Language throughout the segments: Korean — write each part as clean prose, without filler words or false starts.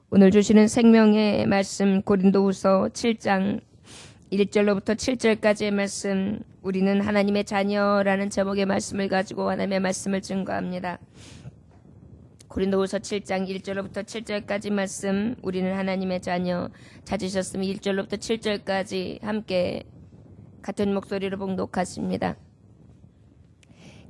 오늘 주시는 생명의 말씀 고린도후서 7장 1절로부터 7절까지의 말씀, 우리는 하나님의 자녀라는 제목의 말씀을 가지고 하나님의 말씀을 증거합니다. 고린도후서 7장 1절로부터 7절까지 말씀, 우리는 하나님의 자녀 찾으셨으면 1절로부터 7절까지 함께 같은 목소리로 봉독하십니다.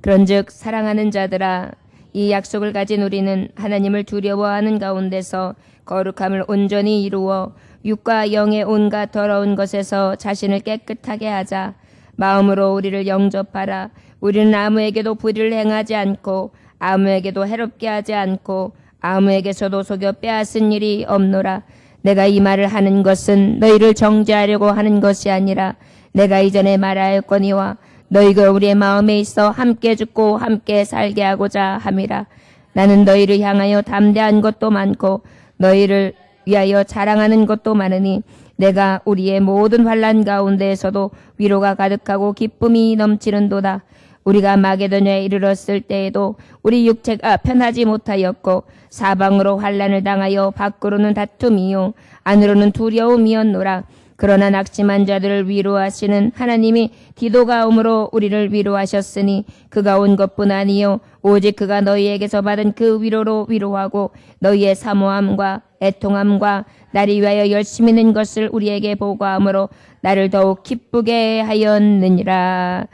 그런즉 사랑하는 자들아, 이 약속을 가진 우리는 하나님을 두려워하는 가운데서 거룩함을 온전히 이루어 육과 영의 온갖 더러운 것에서 자신을 깨끗하게 하자. 마음으로 우리를 영접하라. 우리는 아무에게도 불의를 행하지 않고 아무에게도 해롭게 하지 않고 아무에게서도 속여 빼앗은 일이 없노라. 내가 이 말을 하는 것은 너희를 정죄하려고 하는 것이 아니라 내가 이전에 말하였거니와 너희가 우리의 마음에 있어 함께 죽고 함께 살게 하고자 함이라. 나는 너희를 향하여 담대한 것도 많고 너희를 위하여 자랑하는 것도 많으니 내가 우리의 모든 환난 가운데에서도 위로가 가득하고 기쁨이 넘치는도다. 우리가 마게도냐에 이르렀을 때에도 우리 육체가 편하지 못하였고 사방으로 환난을 당하여 밖으로는 다툼이요 안으로는 두려움이었노라. 그러나 낙심한 자들을 위로하시는 하나님이 디도가 오므로 우리를 위로하셨으니 그가 온 것뿐 아니요 오직 그가 너희에게서 받은 그 위로로 위로하고 너희의 사모함과 애통함과 나를 위하여 열심히 는 것을 우리에게 보고함으로 나를 더욱 기쁘게 하였느니라.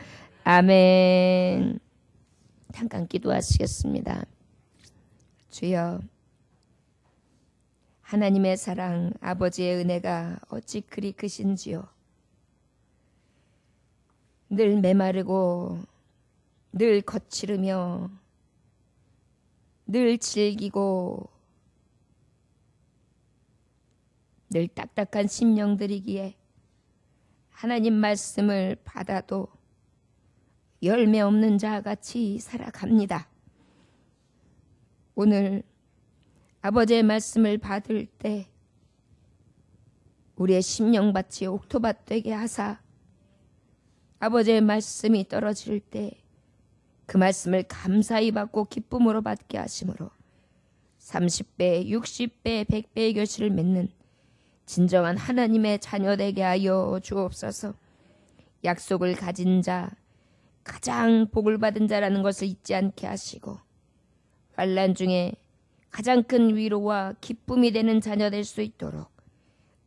아멘. 잠깐 기도하시겠습니다. 주여, 하나님의 사랑, 아버지의 은혜가 어찌 그리 크신지요. 늘 메마르고 늘 거칠으며 늘 질기고 늘 딱딱한 심령들이기에 하나님 말씀을 받아도 열매 없는 자같이 살아갑니다. 오늘 아버지의 말씀을 받을 때 우리의 심령밭이 옥토밭 되게 하사 아버지의 말씀이 떨어질 때 그 말씀을 감사히 받고 기쁨으로 받게 하심으로 30배, 60배, 100배의 결실을 맺는 진정한 하나님의 자녀 되게 하여 주옵소서. 약속을 가진 자, 가장 복을 받은 자라는 것을 잊지 않게 하시고 환난 중에 가장 큰 위로와 기쁨이 되는 자녀 될 수 있도록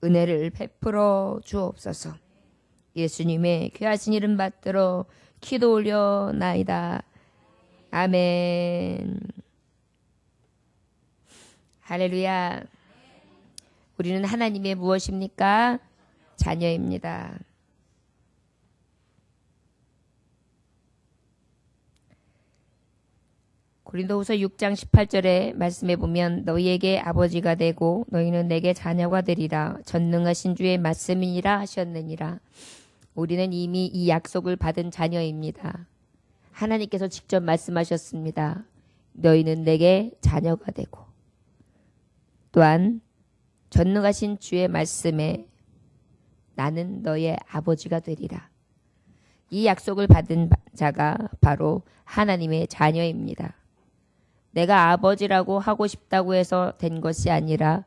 은혜를 베풀어 주옵소서. 예수님의 귀하신 이름 받들어 기도 올려나이다. 아멘. 할렐루야. 우리는 하나님의 무엇입니까? 자녀입니다. 고린도후서 6장 18절에 말씀해 보면 너희에게 아버지가 되고 너희는 내게 자녀가 되리라. 전능하신 주의 말씀이니라 하셨느니라. 우리는 이미 이 약속을 받은 자녀입니다. 하나님께서 직접 말씀하셨습니다. 너희는 내게 자녀가 되고 또한 전능하신 주의 말씀에 나는 너의 아버지가 되리라. 이 약속을 받은 자가 바로 하나님의 자녀입니다. 내가 아버지라고 하고 싶다고 해서 된 것이 아니라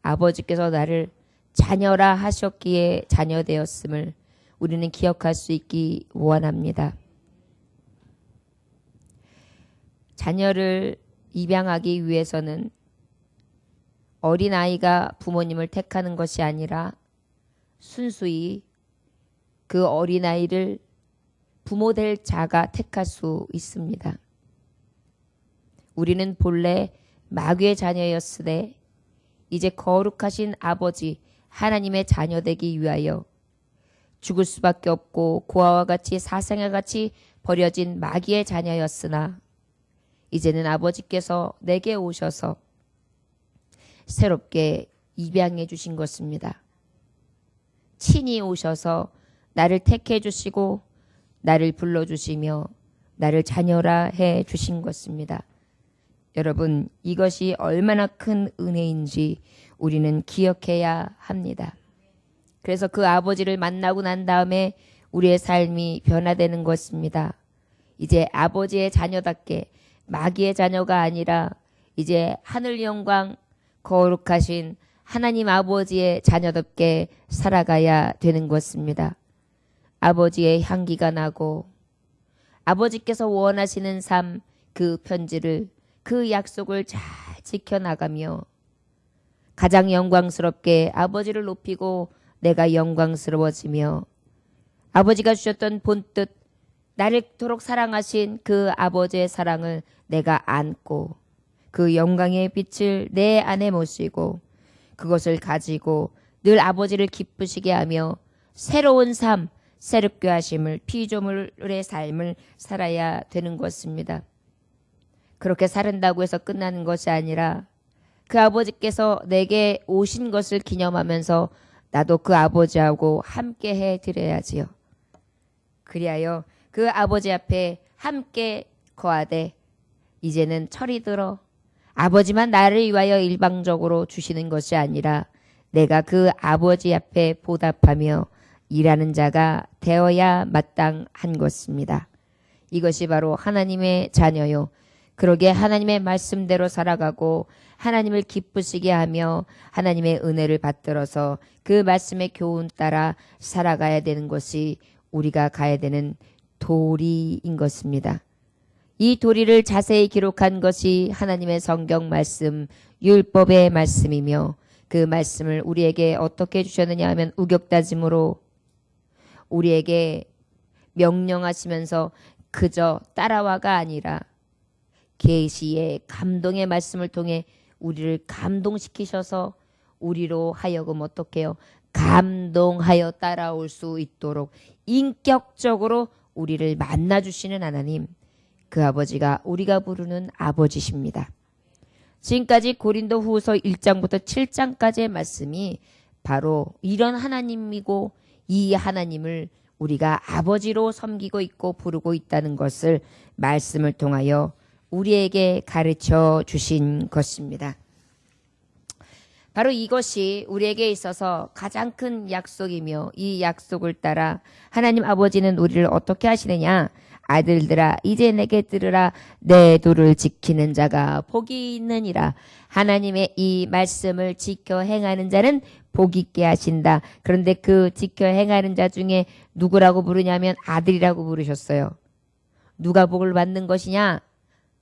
아버지께서 나를 자녀라 하셨기에 자녀 되었음을 우리는 기억할 수 있기 원합니다. 자녀를 입양하기 위해서는 어린아이가 부모님을 택하는 것이 아니라 순수히 그 어린아이를 부모 될 자가 택할 수 있습니다. 우리는 본래 마귀의 자녀였으되 이제 거룩하신 아버지 하나님의 자녀 되기 위하여 죽을 수밖에 없고 고아와 같이 사생아 같이 버려진 마귀의 자녀였으나 이제는 아버지께서 내게 오셔서 새롭게 입양해 주신 것입니다. 친히 오셔서 나를 택해 주시고 나를 불러주시며 나를 자녀라 해 주신 것입니다. 여러분, 이것이 얼마나 큰 은혜인지 우리는 기억해야 합니다. 그래서 그 아버지를 만나고 난 다음에 우리의 삶이 변화되는 것입니다. 이제 아버지의 자녀답게 마귀의 자녀가 아니라 이제 하늘 영광 거룩하신 하나님 아버지의 자녀답게 살아가야 되는 것입니다. 아버지의 향기가 나고 아버지께서 원하시는 삶, 그 편지를, 그 약속을 잘 지켜나가며 가장 영광스럽게 아버지를 높이고 내가 영광스러워지며 아버지가 주셨던 본뜻, 나를 그토록 사랑하신 그 아버지의 사랑을 내가 안고 그 영광의 빛을 내 안에 모시고 그것을 가지고 늘 아버지를 기쁘시게 하며 새로운 삶, 새롭게 하심을 피조물의 삶을 살아야 되는 것입니다. 그렇게 살은다고 해서 끝나는 것이 아니라 그 아버지께서 내게 오신 것을 기념하면서 나도 그 아버지하고 함께 해드려야지요. 그리하여 그 아버지 앞에 함께 거하되 이제는 철이 들어 아버지만 나를 위하여 일방적으로 주시는 것이 아니라 내가 그 아버지 앞에 보답하며 일하는 자가 되어야 마땅한 것입니다. 이것이 바로 하나님의 자녀요. 그러게 하나님의 말씀대로 살아가고 하나님을 기쁘시게 하며 하나님의 은혜를 받들어서 그 말씀의 교훈 따라 살아가야 되는 것이 우리가 가야 되는 도리인 것입니다. 이 도리를 자세히 기록한 것이 하나님의 성경 말씀, 율법의 말씀이며 그 말씀을 우리에게 어떻게 주셨느냐 하면 우격다짐으로 우리에게 명령하시면서 그저 따라와가 아니라 계시의 감동의 말씀을 통해 우리를 감동시키셔서 우리로 하여금 어떻게 해요? 감동하여 따라올 수 있도록 인격적으로 우리를 만나주시는 하나님, 그 아버지가 우리가 부르는 아버지십니다. 지금까지 고린도 후서 1장부터 7장까지의 말씀이 바로 이런 하나님이고 이 하나님을 우리가 아버지로 섬기고 있고 부르고 있다는 것을 말씀을 통하여 우리에게 가르쳐 주신 것입니다. 바로 이것이 우리에게 있어서 가장 큰 약속이며 이 약속을 따라 하나님 아버지는 우리를 어떻게 하시느냐? 아들들아 이제 내게 들으라. 내 도를 지키는 자가 복이 있느니라. 하나님의 이 말씀을 지켜 행하는 자는 복 있게 하신다. 그런데 그 지켜 행하는 자 중에 누구라고 부르냐면 아들이라고 부르셨어요. 누가 복을 받는 것이냐?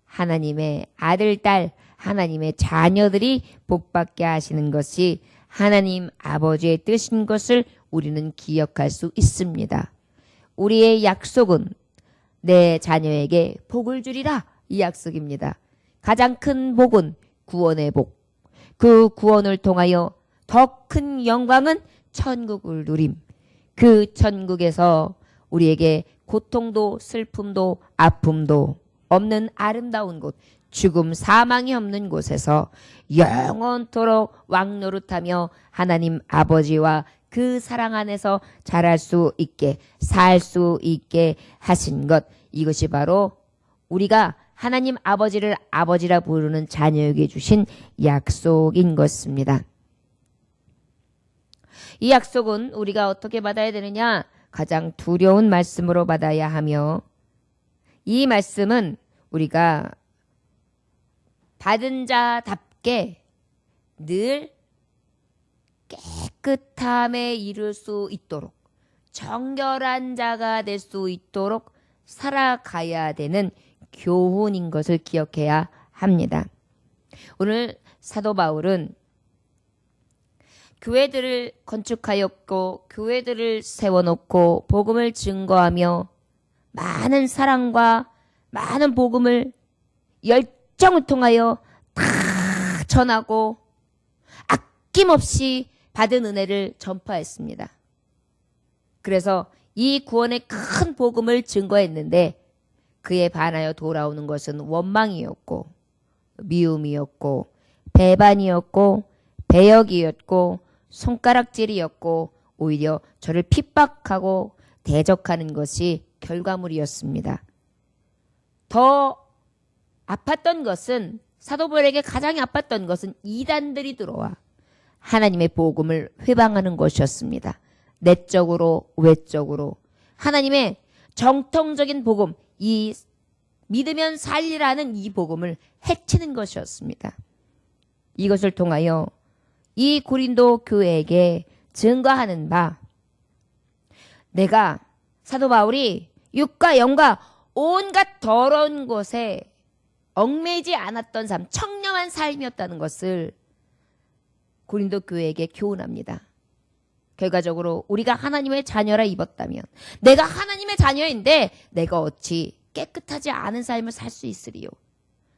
하나님의 아들, 딸, 하나님의 자녀들이 복받게 하시는 것이 하나님 아버지의 뜻인 것을 우리는 기억할 수 있습니다. 우리의 약속은 내 자녀에게 복을 주리라, 이 약속입니다. 가장 큰 복은 구원의 복. 그 구원을 통하여 더 큰 영광은 천국을 누림. 그 천국에서 우리에게 고통도 슬픔도 아픔도 없는 아름다운 곳, 죽음 사망이 없는 곳에서 영원토록 왕노릇하며 하나님 아버지와 그 사랑 안에서 자랄 수 있게 살 수 있게 하신 것, 이것이 바로 우리가 하나님 아버지를 아버지라 부르는 자녀에게 주신 약속인 것입니다. 이 약속은 우리가 어떻게 받아야 되느냐? 가장 두려운 말씀으로 받아야 하며 이 말씀은 우리가 받은 자답게 늘 깨끗함에 이를 수 있도록 정결한 자가 될 수 있도록 살아가야 되는 교훈인 것을 기억해야 합니다. 오늘 사도 바울은 교회들을 건축하였고 교회들을 세워놓고 복음을 증거하며 많은 사랑과 많은 복음을 열정을 통하여 다 전하고 아낌없이 받은 은혜를 전파했습니다. 그래서 이 구원의 큰 복음을 증거했는데 그에 반하여 돌아오는 것은 원망이었고 미움이었고 배반이었고 배역이었고 손가락질이었고 오히려 저를 핍박하고 대적하는 것이 결과물이었습니다. 더 아팠던 것은 사도 바울에게 가장 아팠던 것은 이단들이 들어와 하나님의 복음을 회방하는 것이었습니다. 내적으로 외적으로 하나님의 정통적인 복음, 이 믿으면 살리라는 이 복음을 해치는 것이었습니다. 이것을 통하여 이 고린도 교회에게 증거하는 바, 내가 사도 바울이 육과 영과 온갖 더러운 것에 얽매이지 않았던 삶, 청렴한 삶이었다는 것을 고린도 교회에게 교훈합니다. 결과적으로 우리가 하나님의 자녀라 입었다면, 내가 하나님의 자녀인데 내가 어찌 깨끗하지 않은 삶을 살 수 있으리요.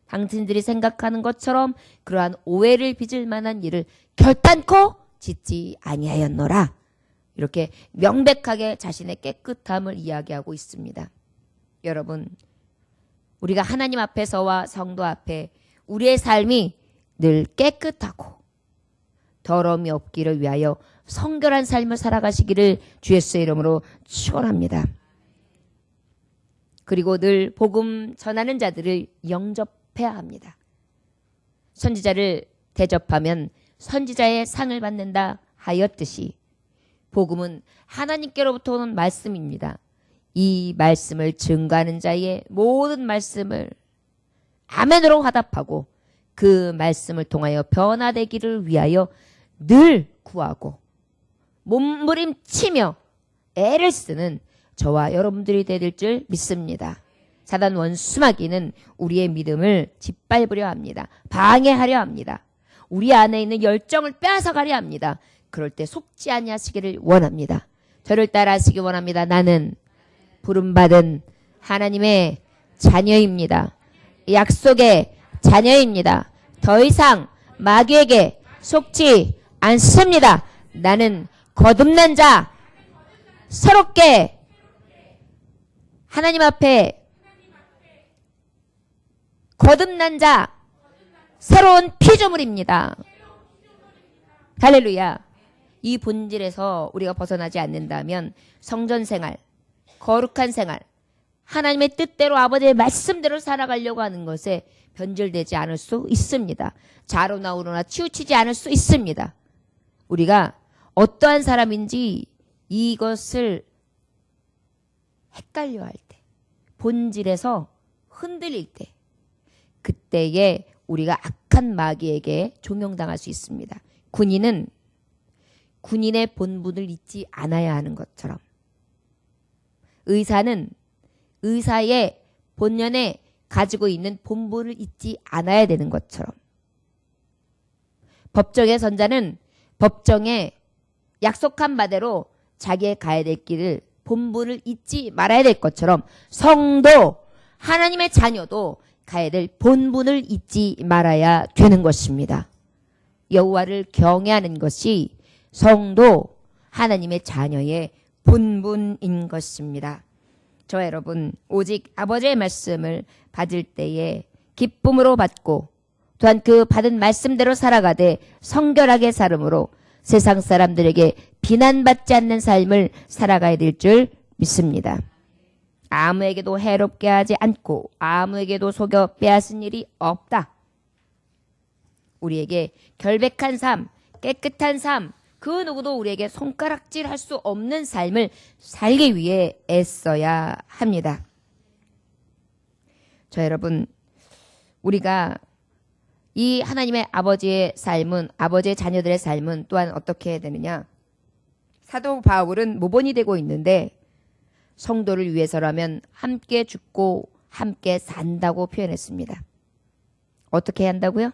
당신들이 생각하는 것처럼 그러한 오해를 빚을 만한 일을 결단코 짓지 아니하였노라. 이렇게 명백하게 자신의 깨끗함을 이야기하고 있습니다. 여러분, 우리가 하나님 앞에서와 성도 앞에 우리의 삶이 늘 깨끗하고 더러움이 없기를 위하여 성결한 삶을 살아가시기를 주 예수의 이름으로 축원합니다. 그리고 늘 복음 전하는 자들을 영접해야 합니다. 선지자를 대접하면 선지자의 상을 받는다 하였듯이 복음은 하나님께로부터 오는 말씀입니다. 이 말씀을 증거하는 자의 모든 말씀을 아멘으로 화답하고 그 말씀을 통하여 변화되기를 위하여 늘 구하고 몸부림치며 애를 쓰는 저와 여러분들이 되실 줄 믿습니다. 사단 원수마귀는 우리의 믿음을 짓밟으려 합니다. 방해하려 합니다. 우리 안에 있는 열정을 빼앗아가려 합니다. 그럴 때 속지 아니하시기를 원합니다. 저를 따라하시기 원합니다. 나는 부름받은 하나님의 자녀입니다. 약속의 자녀입니다. 더 이상 마귀에게 속지 않습니다. 나는 거듭난 자, 새롭게 하나님 앞에 거듭난 자, 새로운 피조물입니다. 할렐루야. 이 본질에서 우리가 벗어나지 않는다면 성전 생활, 거룩한 생활, 하나님의 뜻대로 아버지의 말씀대로 살아가려고 하는 것에 변질되지 않을 수 있습니다. 자로나 우로나 치우치지 않을 수 있습니다. 우리가 어떠한 사람인지 이것을 헷갈려 할 때, 본질에서 흔들릴 때, 그때에 우리가 악한 마귀에게 종용당할 수 있습니다. 군인은 군인의 본분을 잊지 않아야 하는 것처럼, 의사는 의사의 본연에 가지고 있는 본분을 잊지 않아야 되는 것처럼, 법정의 선자는 법정에 약속한 바대로 자기의 가야 될 길을 본분을 잊지 말아야 될 것처럼 성도, 하나님의 자녀도 가야 될 본분을 잊지 말아야 되는 것입니다. 여호와를 경외하는 것이 성도, 하나님의 자녀의 본분인 것입니다. 저 여러분, 오직 아버지의 말씀을 받을 때에 기쁨으로 받고 또한 그 받은 말씀대로 살아가되 성결하게 살음으로 세상 사람들에게 비난받지 않는 삶을 살아가야 될 줄 믿습니다. 아무에게도 해롭게 하지 않고 아무에게도 속여 빼앗은 일이 없다. 우리에게 결백한 삶, 깨끗한 삶, 그 누구도 우리에게 손가락질할 수 없는 삶을 살기 위해 애써야 합니다. 저 여러분, 우리가 이 하나님의 아버지의 삶은, 아버지의 자녀들의 삶은 또한 어떻게 해야 되느냐? 사도 바울은 모본이 되고 있는데 성도를 위해서라면 함께 죽고 함께 산다고 표현했습니다. 어떻게 해야 한다고요?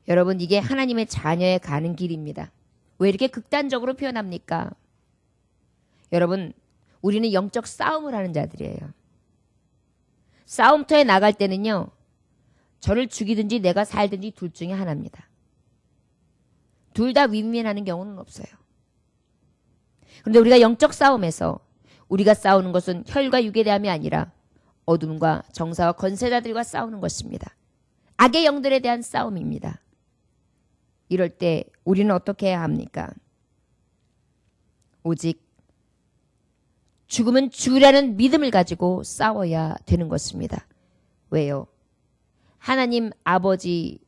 여러분, 이게 하나님의 자녀에 가는 길입니다. 왜 이렇게 극단적으로 표현합니까? 여러분, 우리는 영적 싸움을 하는 자들이에요. 싸움터에 나갈 때는요, 저를 죽이든지 내가 살든지 둘 중에 하나입니다. 둘 다 윈윈하는 경우는 없어요. 그런데 우리가 영적 싸움에서 우리가 싸우는 것은 혈과 육에 대함이 아니라 어둠과 정사와 권세자들과 싸우는 것입니다. 악의 영들에 대한 싸움입니다. 이럴 때 우리는 어떻게 해야 합니까? 오직 죽으면 죽으라는 믿음을 가지고 싸워야 되는 것입니다. 왜요? 하나님 아버지,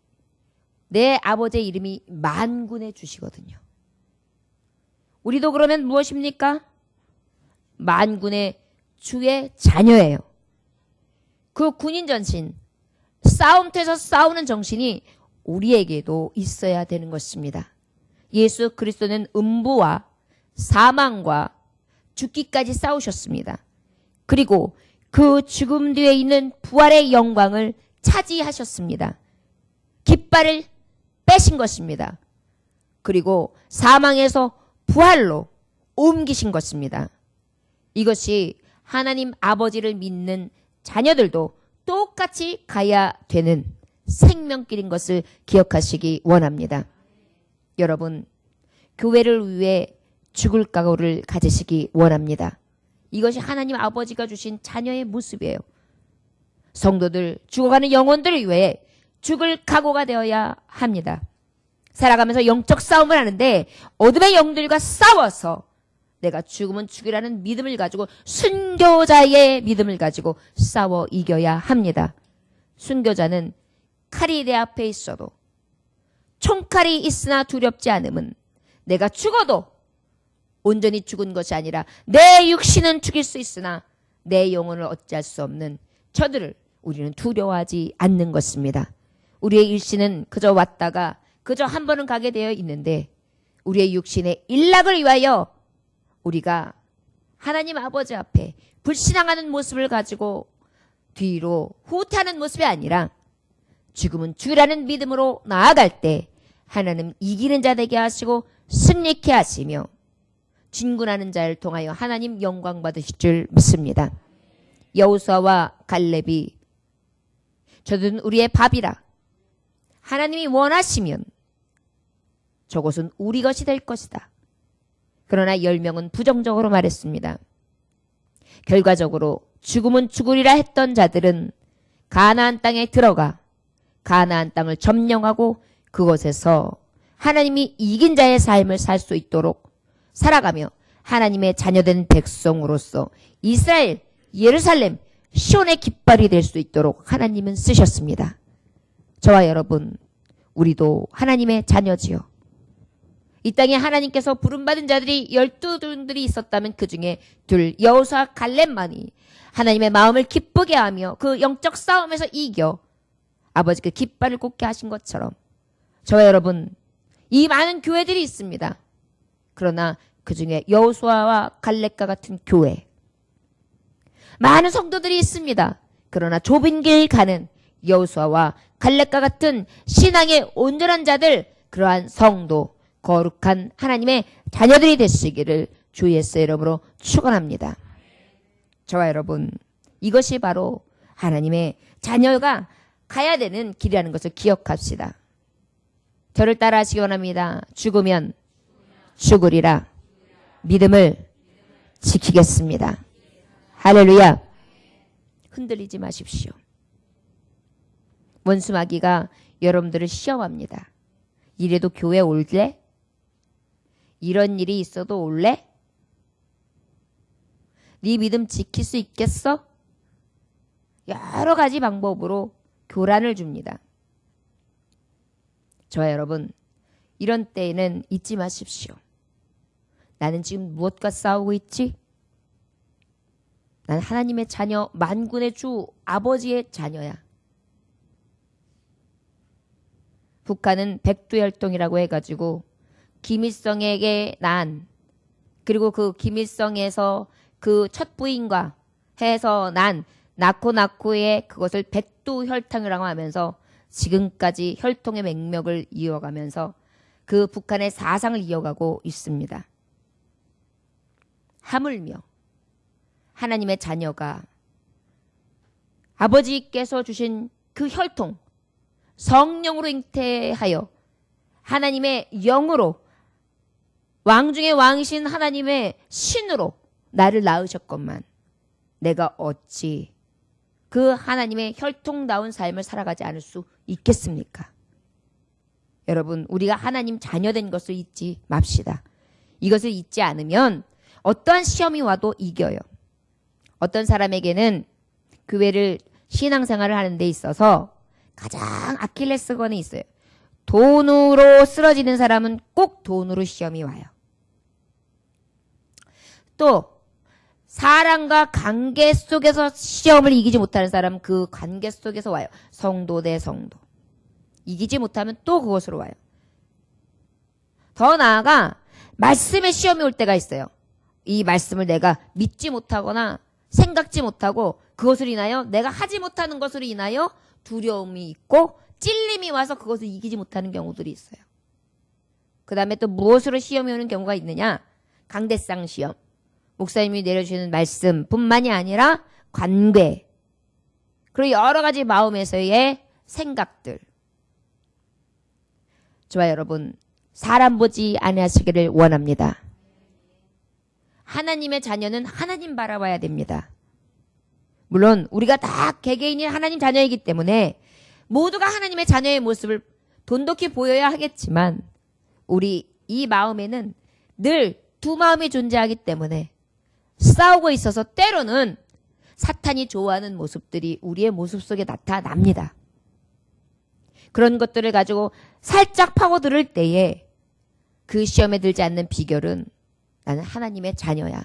내 아버지의 이름이 만군의 주시거든요. 우리도 그러면 무엇입니까? 만군의 주의 자녀예요. 그 군인 전신, 싸움터에서 싸우는 정신이 우리에게도 있어야 되는 것입니다. 예수 그리스도는 음부와 사망과 죽기까지 싸우셨습니다. 그리고 그 죽음 뒤에 있는 부활의 영광을 차지하셨습니다. 깃발을 빼신 것입니다. 그리고 사망에서 부활로 옮기신 것입니다. 이것이 하나님 아버지를 믿는 자녀들도 똑같이 가야 되는 생명길인 것을 기억하시기 원합니다. 여러분, 교회를 위해 죽을 각오를 가지시기 원합니다. 이것이 하나님 아버지가 주신 자녀의 모습이에요. 성도들, 죽어가는 영혼들을 위해 죽을 각오가 되어야 합니다. 살아가면서 영적 싸움을 하는데 어둠의 영들과 싸워서 내가 죽으면 죽이라는 믿음을 가지고 순교자의 믿음을 가지고 싸워 이겨야 합니다. 순교자는 칼이 내 앞에 있어도 총칼이 있으나 두렵지 않음은 내가 죽어도 온전히 죽은 것이 아니라 내 육신은 죽일 수 있으나 내 영혼을 어찌할 수 없는 저들을 우리는 두려워하지 않는 것입니다. 우리의 일신은 그저 왔다가 그저 한 번은 가게 되어 있는데 우리의 육신의 일락을 위하여 우리가 하나님 아버지 앞에 불신앙하는 모습을 가지고 뒤로 후퇴하는 모습이 아니라 죽음은 주라는 믿음으로 나아갈 때 하나님 이기는 자 되게 하시고 승리케 하시며 진군하는 자를 통하여 하나님 영광 받으실 줄 믿습니다. 여호수아와 갈렙이 저들은 우리의 밥이라 하나님이 원하시면 저곳은 우리 것이 될 것이다. 그러나 10명은 부정적으로 말했습니다. 결과적으로 죽음은 죽으리라 했던 자들은 가나안 땅에 들어가 가나안 땅을 점령하고 그곳에서 하나님이 이긴 자의 삶을 살 수 있도록 살아가며 하나님의 자녀된 백성으로서 이스라엘, 예루살렘, 시온의 깃발이 될 수 있도록 하나님은 쓰셨습니다. 저와 여러분, 우리도 하나님의 자녀지요. 이 땅에 하나님께서 부름받은 자들이 12분들이 있었다면 그 중에 둘, 여호수아 갈렙만이 하나님의 마음을 기쁘게 하며 그 영적 싸움에서 이겨 아버지께 깃발을 꽂게 하신 것처럼 저와 여러분, 이 많은 교회들이 있습니다. 그러나 그 중에 여호수아와 갈렙과 같은 교회, 많은 성도들이 있습니다. 그러나 좁은 길 가는 여호수아와 갈렙과 같은 신앙의 온전한 자들, 그러한 성도, 거룩한 하나님의 자녀들이 되시기를 주 예수의 이름으로 축원합니다. 저와 여러분, 이것이 바로 하나님의 자녀가 가야 되는 길이라는 것을 기억합시다. 저를 따라 하시기 원합니다. 죽으면 죽으리라 믿음을 지키겠습니다. 할렐루야. 흔들리지 마십시오. 원수 마귀가 여러분들을 시험합니다. 이래도 교회 올래? 이런 일이 있어도 올래? 네 믿음 지킬 수 있겠어? 여러 가지 방법으로 교란을 줍니다. 저와 여러분, 이런 때에는 잊지 마십시오. 나는 지금 무엇과 싸우고 있지? 난 하나님의 자녀, 만군의 주 아버지의 자녀야. 북한은 백두혈통이라고 해가지고 김일성에게 난, 그리고 그 김일성에서 그 첫 부인과 해서 낳고의 그것을 백두혈통이라고 하면서 지금까지 혈통의 맹맥을 이어가면서 그 북한의 사상을 이어가고 있습니다. 하물며 하나님의 자녀가 아버지께서 주신 그 혈통, 성령으로 잉태하여 하나님의 영으로 왕 중의 왕이신 하나님의 신으로 나를 낳으셨건만 내가 어찌 그 하나님의 혈통다운 삶을 살아가지 않을 수 있겠습니까? 여러분, 우리가 하나님 자녀된 것을 잊지 맙시다. 이것을 잊지 않으면 어떠한 시험이 와도 이겨요. 어떤 사람에게는 교회를 신앙생활을 하는 데 있어서 가장 아킬레스건이 있어요. 돈으로 쓰러지는 사람은 꼭 돈으로 시험이 와요. 또 사람과 관계 속에서 시험을 이기지 못하는 사람, 그 관계 속에서 와요. 성도 대 성도. 이기지 못하면 또 그것으로 와요. 더 나아가 말씀에 시험이 올 때가 있어요. 이 말씀을 내가 믿지 못하거나 생각지 못하고 그것으로 인하여 내가 하지 못하는 것으로 인하여 두려움이 있고 찔림이 와서 그것을 이기지 못하는 경우들이 있어요. 그 다음에 또 무엇으로 시험이 오는 경우가 있느냐? 강대상 시험. 목사님이 내려주시는 말씀뿐만이 아니라 관계, 그리고 여러 가지 마음에서의 생각들. 좋아요, 여러분. 사람 보지 아니하시기를 원합니다. 하나님의 자녀는 하나님 바라봐야 됩니다. 물론 우리가 다 개개인이 하나님 자녀이기 때문에 모두가 하나님의 자녀의 모습을 돈독히 보여야 하겠지만 우리 이 마음에는 늘 두 마음이 존재하기 때문에 싸우고 있어서 때로는 사탄이 좋아하는 모습들이 우리의 모습 속에 나타납니다. 그런 것들을 가지고 살짝 파고들을 때에 그 시험에 들지 않는 비결은 나는 하나님의 자녀야.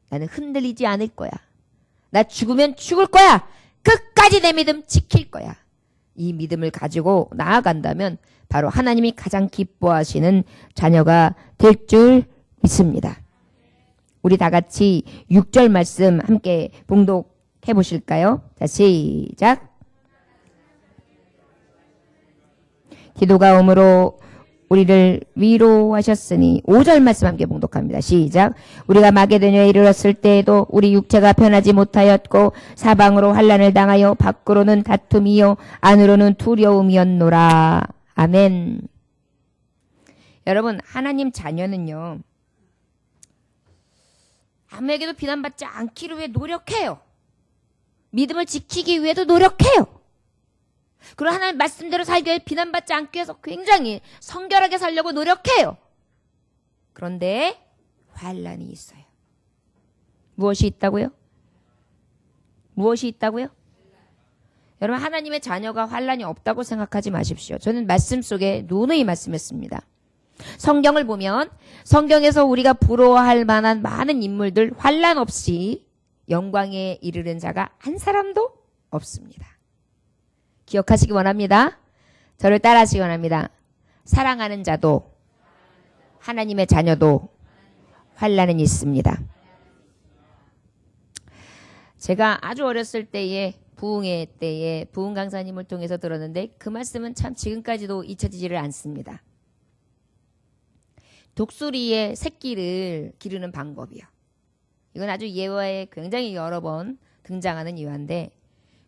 나는 흔들리지 않을 거야. 나 죽으면 죽을 거야. 끝까지 내 믿음 지킬 거야. 이 믿음을 가지고 나아간다면 바로 하나님이 가장 기뻐하시는 자녀가 될 줄 믿습니다. 우리 다 같이 6절 말씀 함께 봉독해 보실까요? 자, 시작. 기도가 오므로 우리를 위로하셨으니 5절 말씀 함께 봉독합니다. 시작. 우리가 마게도냐에 이르렀을 때에도 우리 육체가 편하지 못하였고 사방으로 환난을 당하여 밖으로는 다툼이요 안으로는 두려움이었노라. 아멘. 여러분, 하나님 자녀는요, 아무에게도 비난받지 않기를 위해 노력해요. 믿음을 지키기 위해도 노력해요. 그리고 하나님 말씀대로 살기 위해 비난받지 않기 위해서 굉장히 성결하게 살려고 노력해요. 그런데 환난이 있어요. 무엇이 있다고요? 무엇이 있다고요? 여러분, 하나님의 자녀가 환난이 없다고 생각하지 마십시오. 저는 말씀 속에 누누이 말씀했습니다. 성경을 보면 성경에서 우리가 부러워할 만한 많은 인물들 환난 없이 영광에 이르는 자가 한 사람도 없습니다. 기억하시기 원합니다. 저를 따라하시기 원합니다. 사랑하는 자도 하나님의 자녀도 환난은 있습니다. 제가 아주 어렸을 때에 부흥회 때에 부흥 강사님을 통해서 들었는데 그 말씀은 참 지금까지도 잊혀지지를 않습니다. 독수리의 새끼를 기르는 방법이요. 이건 아주 예화에 굉장히 여러 번 등장하는 예화인데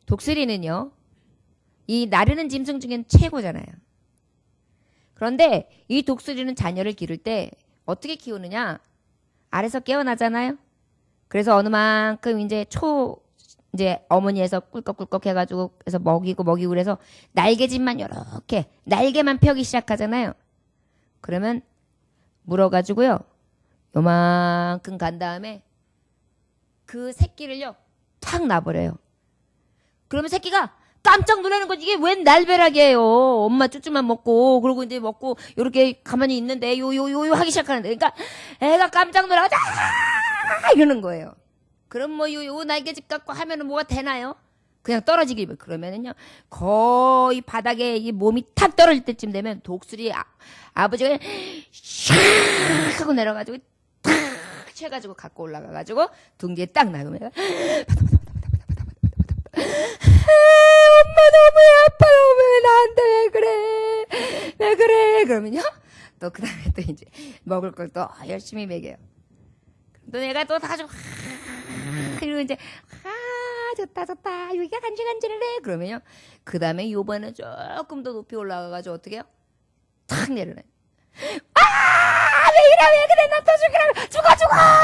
독수리는요, 이 나르는 짐승 중엔 최고잖아요. 그런데 이 독수리는 자녀를 기를 때 어떻게 키우느냐? 알에서 깨어나잖아요. 그래서 어느 만큼 이제 어머니에서 꿀꺽꿀꺽 해가지고 그래서 먹이고 그래서 날개짓만 이렇게 날개만 펴기 시작하잖아요. 그러면 물어가지고요, 요만큼 간 다음에 그 새끼를요 탁 놔버려요. 그러면 새끼가 깜짝 놀라는 거지. 이게 웬 날벼락이에요. 엄마 쭈쭈만 먹고 그러고 이제 먹고 이렇게 가만히 있는데 요요 하기 시작하는데, 그러니까 애가 깜짝 놀라가지고 이러는 거예요. 그럼 뭐 요 날개짓 갖고 하면은 뭐가 되나요? 그냥 떨어지길. 그러면은요 거의 바닥에 이 몸이 탁 떨어질 때쯤 되면 독수리 아버지가 샥 하고 내려가지고 탁 쳐가지고 갖고 올라가가지고 둥지에 딱 놔요. 엄마 너무 아파요. 왜 나한테 왜 그래? 왜 그래? 그러면요 또 그 다음에 또 이제 먹을 걸 또 열심히 먹여요. 또 내가 또 다 좀 그리고 이제 좋다 여기가 간질간질해. 그러면요 그 다음에 요번에 조금 더 높이 올라가가지고 어떻게 해요? 탁 내려놔요. 왜 그래 나 또 죽어.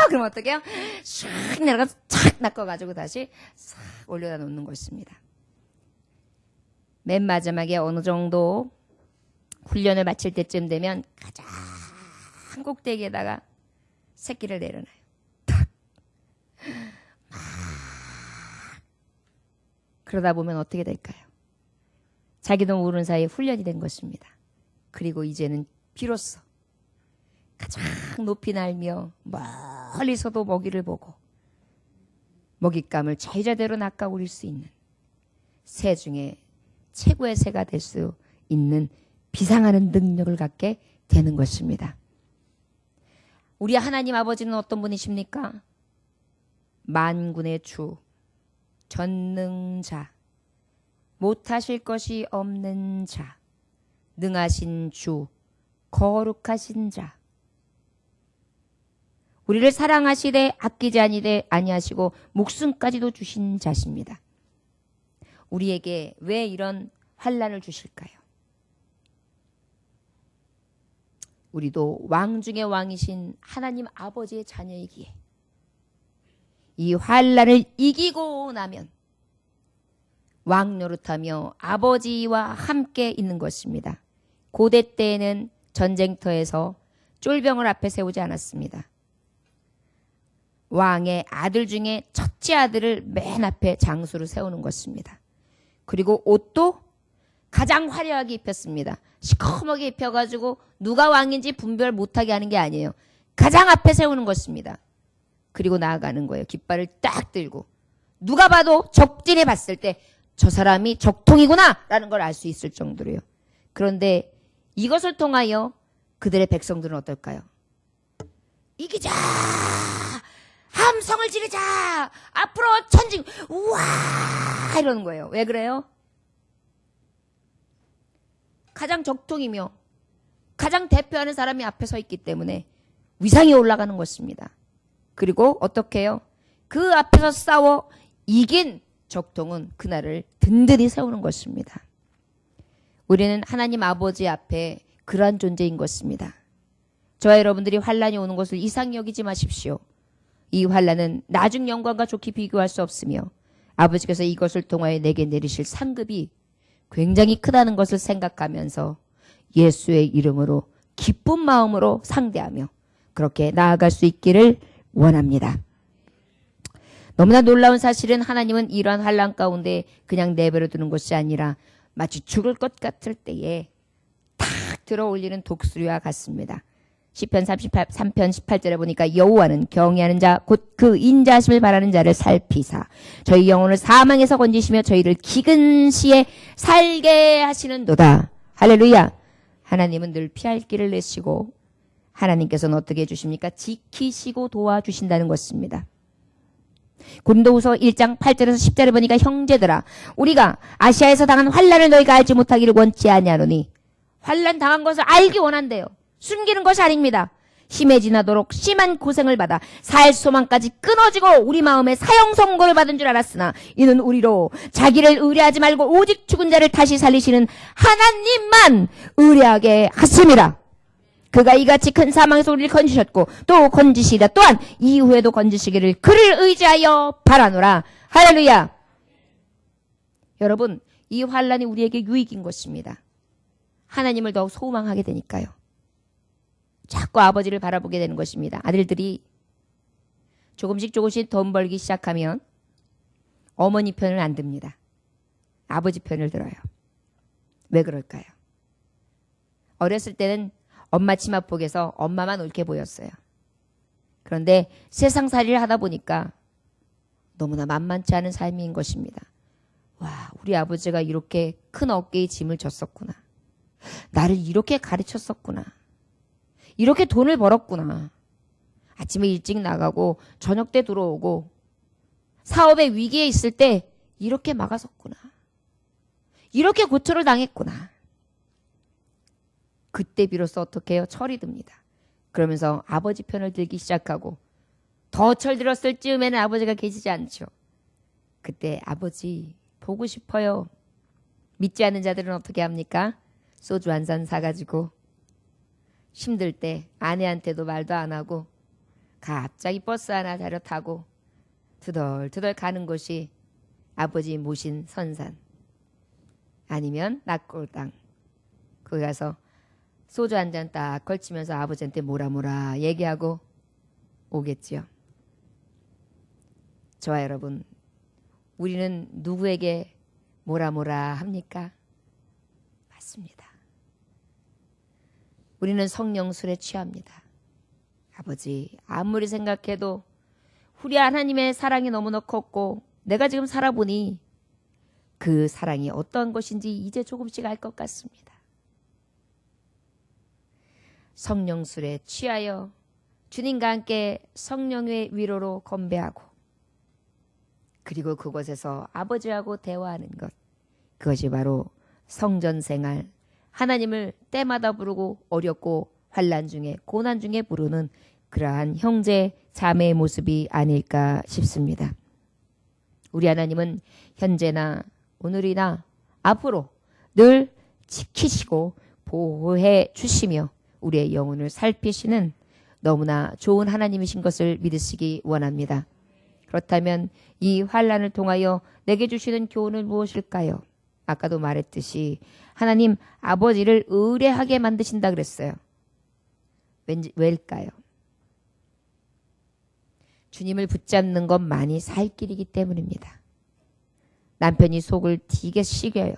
그럼 어떻게 해요? 샥 내려가서 착 낚아가지고 다시 싹 올려다 놓는 것입니다. 맨 마지막에 어느 정도 훈련을 마칠 때쯤 되면 가장 꼭대기에다가 새끼를 내려놔요. 탁. 그러다 보면 어떻게 될까요? 자기도 모르는 사이에 훈련이 된 것입니다. 그리고 이제는 비로소 가장 높이 날며 멀리서도 먹이를 보고 먹잇감을 제자대로 낚아올릴 수 있는 새 중에 최고의 새가 될 수 있는 비상하는 능력을 갖게 되는 것입니다. 우리 하나님 아버지는 어떤 분이십니까? 만군의 주, 전능자, 못하실 것이 없는 자, 능하신 주, 거룩하신 자. 우리를 사랑하시되 아끼지 아니하시고 목숨까지도 주신 자십니다. 우리에게 왜 이런 환난을 주실까요? 우리도 왕 중의 왕이신 하나님 아버지의 자녀이기에 이 환난을 이기고 나면 왕 노릇하며 아버지와 함께 있는 것입니다. 고대 때에는 전쟁터에서 쫄병을 앞에 세우지 않았습니다. 왕의 아들 중에 첫째 아들을 맨 앞에 장수로 세우는 것입니다. 그리고 옷도 가장 화려하게 입혔습니다. 시커멓게 입혀가지고 누가 왕인지 분별 못하게 하는 게 아니에요. 가장 앞에 세우는 것입니다. 그리고 나아가는 거예요. 깃발을 딱 들고. 누가 봐도 적진에 봤을 때 저 사람이 적통이구나 라는 걸 알 수 있을 정도로요. 그런데 이것을 통하여 그들의 백성들은 어떨까요? 이기자! 함성을 지르자! 앞으로 전진! 우와! 이러는 거예요. 왜 그래요? 가장 적통이며 가장 대표하는 사람이 앞에 서 있기 때문에 위상이 올라가는 것입니다. 그리고 어떻게 해요? 그 앞에서 싸워 이긴 적통은 그날을 든든히 세우는 것입니다. 우리는 하나님 아버지 앞에 그러한 존재인 것입니다. 저와 여러분들이 환난이 오는 것을 이상히 여기지 마십시오. 이 환난은 나중 영광과 좋게 비교할 수 없으며 아버지께서 이것을 통하여 내게 내리실 상급이 굉장히 크다는 것을 생각하면서 예수의 이름으로 기쁜 마음으로 상대하며 그렇게 나아갈 수 있기를 원합니다. 너무나 놀라운 사실은 하나님은 이러한 환난 가운데 그냥 내버려 두는 것이 아니라 마치 죽을 것 같을 때에 탁 들어올리는 독수리와 같습니다. 시편 3편 18절에 보니까 여호와는 경외하는 자 곧 그 인자하심을 바라는 자를 살피사 저희 영혼을 사망에서 건지시며 저희를 기근 시에 살게 하시는도다. 할렐루야. 하나님은 늘 피할 길을 내시고 하나님께서는 어떻게 해주십니까? 지키시고 도와주신다는 것입니다. 고린도후서 1장 8절에서 10절에 보니까 형제들아 우리가 아시아에서 당한 환난을 너희가 알지 못하기를 원치 아니하노니 환난 당한 것을 알기 원한대요. 숨기는 것이 아닙니다. 힘에 지나도록 심한 고생을 받아 살 소망까지 끊어지고 우리 마음에 사형 선고를 받은 줄 알았으나 이는 우리로 자기를 의뢰하지 말고 오직 죽은 자를 다시 살리시는 하나님만 의뢰하게 하심이라. 그가 이같이 큰 사망에서 우리를 건지셨고 또 건지시리라. 또한 이후에도 건지시기를 그를 의지하여 바라노라. 할렐루야. 여러분, 이 환난이 우리에게 유익인 것입니다. 하나님을 더욱 소망하게 되니까요. 자꾸 아버지를 바라보게 되는 것입니다. 아들들이 조금씩 돈 벌기 시작하면 어머니 편을 안 듭니다. 아버지 편을 들어요. 왜 그럴까요? 어렸을 때는 엄마 치맛복에서 엄마만 옳게 보였어요. 그런데 세상살이를 하다 보니까 너무나 만만치 않은 삶인 것입니다. 와, 우리 아버지가 이렇게 큰 어깨에 짐을 졌었구나. 나를 이렇게 가르쳤었구나. 이렇게 돈을 벌었구나. 아침에 일찍 나가고 저녁 때 들어오고 사업의 위기에 있을 때 이렇게 막아섰구나. 이렇게 고초를 당했구나. 그때 비로소 어떻게 해요? 철이 듭니다. 그러면서 아버지 편을 들기 시작하고 더 철들었을 즈음에는 아버지가 계시지 않죠. 그때 아버지 보고 싶어요. 믿지 않는 자들은 어떻게 합니까? 소주 한 잔 사가지고 힘들 때 아내한테도 말도 안 하고 갑자기 버스 하나 자려 타고 투덜투덜 가는 곳이 아버지 모신 선산 아니면 낙골당 거기 가서 소주 한 잔 딱 걸치면서 아버지한테 뭐라 얘기하고 오겠지요. 저와 여러분, 우리는 누구에게 뭐라 합니까? 맞습니다. 우리는 성령 술에 취합니다. 아버지, 아무리 생각해도 우리 하나님의 사랑이 너무나 컸고 내가 지금 살아보니 그 사랑이 어떤 것인지 이제 조금씩 알 것 같습니다. 성령술에 취하여 주님과 함께 성령의 위로로 건배하고 그리고 그곳에서 아버지하고 대화하는 것, 그것이 바로 성전생활, 하나님을 때마다 부르고 어렵고 환난 중에 고난 중에 부르는 그러한 형제 자매의 모습이 아닐까 싶습니다. 우리 하나님은 현재나 오늘이나 앞으로 늘 지키시고 보호해 주시며 우리의 영혼을 살피시는 너무나 좋은 하나님이신 것을 믿으시기 원합니다. 그렇다면 이 환난을 통하여 내게 주시는 교훈은 무엇일까요? 아까도 말했듯이 하나님 아버지를 의뢰하게 만드신다 그랬어요. 왜일까요? 주님을 붙잡는 것만이 살 길이기 때문입니다. 남편이 속을 되게 시겨요.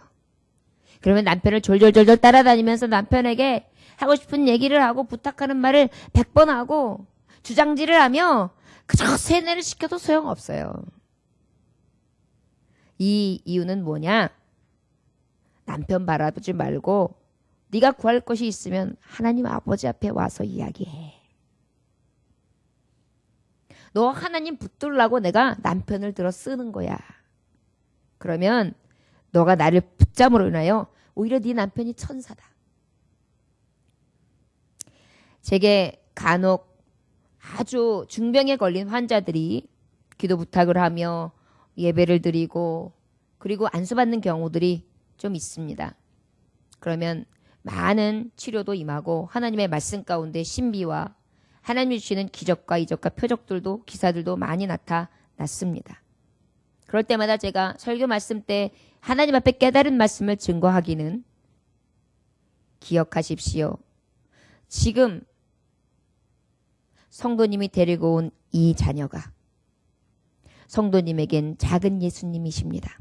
그러면 남편을 졸졸졸졸 따라다니면서 남편에게 하고 싶은 얘기를 하고 부탁하는 말을 100번 하고 주장질을 하며 그저 세뇌를 시켜도 소용없어요. 이 이유는 뭐냐? 남편 바라보지 말고 네가 구할 것이 있으면 하나님 아버지 앞에 와서 이야기해. 너 하나님 붙들라고 내가 남편을 들어 쓰는 거야. 그러면 너가 나를 붙잡으로 인하여 오히려 네 남편이 천사다. 제게 간혹 아주 중병에 걸린 환자들이 기도 부탁을 하며 예배를 드리고 그리고 안수받는 경우들이 좀 있습니다. 그러면 많은 치료도 임하고 하나님의 말씀 가운데 신비와 하나님이 주시는 기적과 이적과 표적들도 기사들도 많이 나타났습니다. 그럴 때마다 제가 설교 말씀 때 하나님 앞에 깨달은 말씀을 증거하기는 기억하십시오. 지금 성도님이 데리고 온 이 자녀가 성도님에겐 작은 예수님이십니다.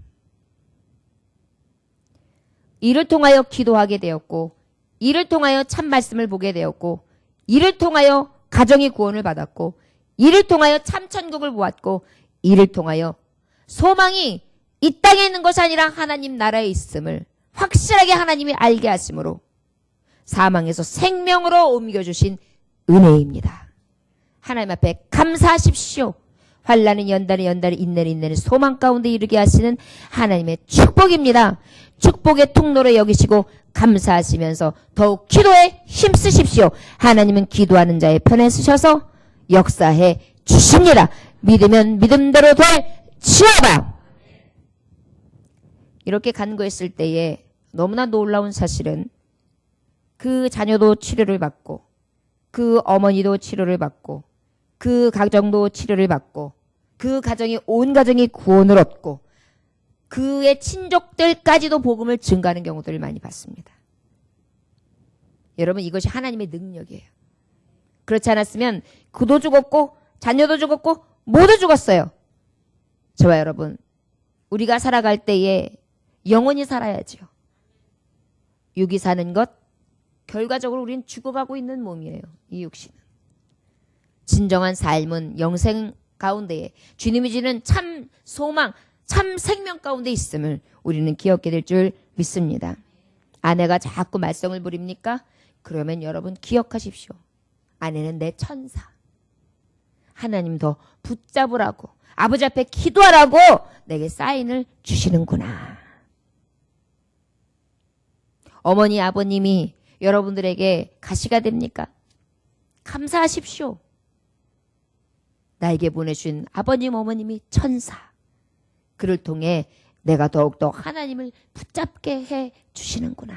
이를 통하여 기도하게 되었고 이를 통하여 참 말씀을 보게 되었고 이를 통하여 가정의 구원을 받았고 이를 통하여 참 천국을 보았고 이를 통하여 소망이 이 땅에 있는 것이 아니라 하나님 나라에 있음을 확실하게 하나님이 알게 하심으로 사망에서 생명으로 옮겨주신 은혜입니다. 하나님 앞에 감사하십시오. 환난은 연단에 인내는 인내는 소망 가운데 이르게 하시는 하나님의 축복입니다. 축복의 통로로 여기시고 감사하시면서 더욱 기도에 힘쓰십시오. 하나님은 기도하는 자의 편에 서셔서 역사해 주십니다. 믿으면 믿음대로 될지어다. 이렇게 간구했을 때에 너무나 놀라운 사실은 그 자녀도 치료를 받고 그 어머니도 치료를 받고 그 가정도 치료를 받고 그 가정이 온 가정이 구원을 얻고 그의 친족들까지도 복음을 증가하는 경우들을 많이 봤습니다. 여러분 이것이 하나님의 능력이에요. 그렇지 않았으면 그도 죽었고 자녀도 죽었고 모두 죽었어요. 저와 여러분 우리가 살아갈 때에 영원히 살아야죠. 육이 사는 것 결과적으로 우리는 죽어가고 있는 몸이에요. 이 육신은. 진정한 삶은 영생 가운데에 주님이 주는 참 소망, 참 생명 가운데 있음을 우리는 기억하게 될 줄 믿습니다. 아내가 자꾸 말썽을 부립니까? 그러면 여러분 기억하십시오. 아내는 내 천사. 하나님 더 붙잡으라고 아버지 앞에 기도하라고 내게 사인을 주시는구나. 어머니 아버님이 여러분들에게 가시가 됩니까? 감사하십시오. 나에게 보내주신 아버님 어머님이 천사. 그를 통해 내가 더욱더 하나님을 붙잡게 해 주시는구나.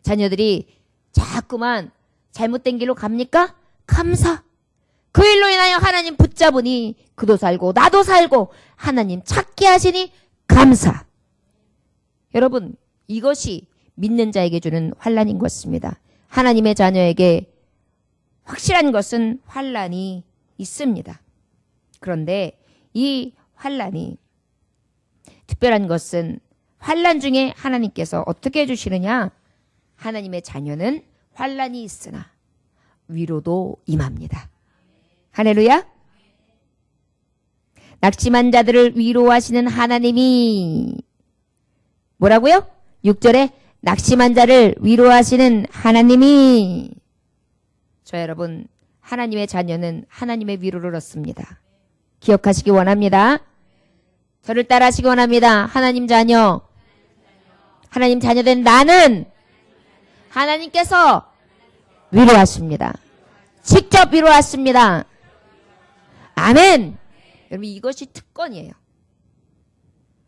자녀들이 자꾸만 잘못된 길로 갑니까? 감사. 그 일로 인하여 하나님 붙잡으니 그도 살고 나도 살고 하나님 찾게 하시니 감사. 여러분 이것이 믿는 자에게 주는 환난인 것입니다. 하나님의 자녀에게 확실한 것은 환난이 있습니다. 그런데 이 환난이 특별한 것은 환난 중에 하나님께서 어떻게 해주시느냐? 하나님의 자녀는 환난이 있으나 위로도 임합니다. 할렐루야. 낙심한 자들을 위로하시는 하나님이 뭐라고요? 6절에 낙심한 자를 위로하시는 하나님이 저 여러분 하나님의 자녀는 하나님의 위로를 얻습니다. 기억하시기 원합니다. 저를 따라하시기 원합니다. 하나님 자녀. 하나님 자녀된 나는 하나님께서 위로하십니다. 직접 위로하십니다. 아멘. 여러분 이것이 특권이에요.